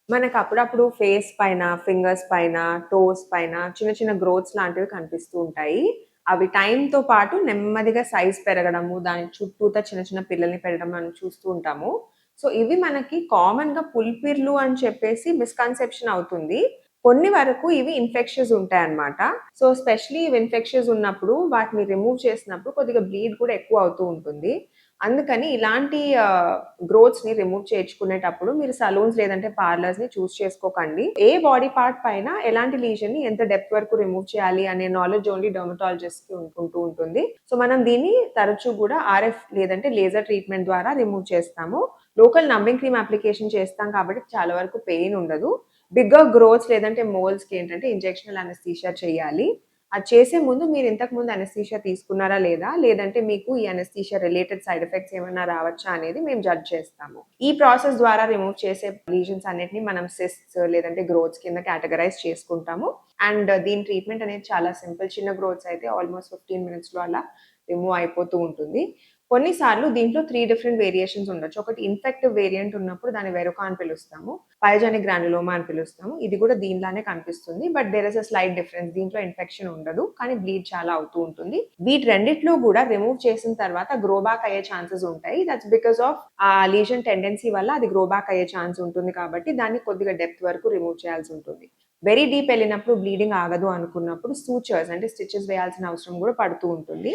మనకు అప్పుడప్పుడు ఫేస్ పైన, ఫింగర్స్ పైన, టోస్ పైన చిన్న చిన్న గ్రోత్స్ లాంటివి కనిపిస్తూ ఉంటాయి. అవి టైమ్‌తో పాటు నెమ్మదిగా సైజ్ పెరగడము, దాని చుట్టూతా చిన్న చిన్న పిల్లల్ని పెట్టడం మనం చూస్తూ ఉంటాము. సో, ఇవి మనకి కామన్‌గా పులిపిర్లు అని చెప్పేసి మిస్‌కన్సెప్షన్ అవుతుంది. కొన్ని వరకు ఇవి ఇన్ఫెక్షన్స్ ఉంటాయన్నమాట. సో, స్పెషల్లీ ఇవి ఇన్ఫెక్షన్స్ ఉన్నప్పుడు వాటిని రిమూవ్ చేసినప్పుడు కొద్దిగా బ్లీడ్ కూడా ఎక్కువ అవుతూ ఉంటుంది. అందుకని ఇలాంటి గ్రోత్స్‌ని రిమూవ్ చేయించుకునేటప్పుడు మీరు సలూన్స్ లేదంటే పార్లర్స్‌ని చూస్ చేసుకోకండి. ఏ బాడీ పార్ట్ పైన ఎలాంటి లీజన్‌ని ఎంత డెప్త్ వరకు రిమూవ్ చేయాలి అనే నాలెడ్జ్ ఓన్లీ డెర్మటాలజిస్ట్‌కి ఉంటూ ఉంటుంది. సో, మనం దీన్ని తరచూ కూడా ఆర్ఎఫ్ లేదంటే లేజర్ ట్రీట్మెంట్ ద్వారా రిమూవ్ చేస్తాము. లోకల్ నంబింగ్ క్రీమ్ అప్లికేషన్ చేస్తాం కాబట్టి చాలా వరకు పెయిన్ ఉండదు. బిగ్గర్ గ్రోత్స్ లేదంటే మోల్స్‌కి ఏంటంటే ఇంజెక్షనల్ అనస్థీషియా చేయాలి. అది చేసే ముందు మీరు ఇంతకు ముందు అనస్థీషియా తీసుకున్నారా లేదా? లేదంటే మీకు ఈ అనస్థీషియా రిలేటెడ్ సైడ్ ఎఫెక్ట్స్ ఏమన్నా రావచ్చా అనేది మేము జడ్జ్ చేస్తాము. ఈ ప్రాసెస్ ద్వారా రిమూవ్ చేసే లీజన్స్ అన్నిటిని మనం సిస్ట్స్ లేదంటే గ్రోత్స్ కింద కేటగరైజ్ చేసుకుంటాము. అండ్ దీని ట్రీట్మెంట్ అనేది చాలా సింపుల్. చిన్న గ్రోత్స్ అయితే ఆల్మోస్ట్ 15 మినిట్స్‌లో అలా రిమూవ్ అయిపోతూ ఉంటుంది. కొన్నిసార్లు దీంట్లో 3 డిఫరెంట్ వేరియేషన్స్ ఉండొచ్చు. ఒకటి ఇన్ఫెక్టివ్ వేరియంట్ ఉన్నప్పుడు దాన్ని వెరోకా అని పిలుస్తాము. పైజానిక్ గ్రాన్యులోమా అని పిలుస్తాము. ఇది కూడా దీనిలానే కనిపిస్తుంది. But there is a slight difference. దీంట్లో ఇన్ఫెక్షన్ ఉండదు. కానీ బ్లీడ్ చాలా అవుతూ ఉంటుంది. వీటి రెండిట్లో కూడా రిమూవ్ చేసిన తర్వాత గ్రో బ్యాక్ అయ్యే ఛాన్సెస్ ఉంటాయి. దట్స్ బికాస్ ఆఫ్ ఆ లీజన్ టెండెన్సీ వల్ల అది గ్రో బ్యాక్ అయ్యే ఛాన్స్ ఉంటుంది కాబట్టి దాన్ని కొద్దిగా డెప్త్ వరకు రిమూవ్ చేయాల్సి ఉంటుంది. వెరీ డీప్ వెళ్ళినప్పుడు బ్లీడింగ్ ఆగదు అనుకున్నప్పుడు సూచర్స్ అంటే స్టిచెస్ వేయాల్సిన అవసరం కూడా పడుతూ ఉంటుంది.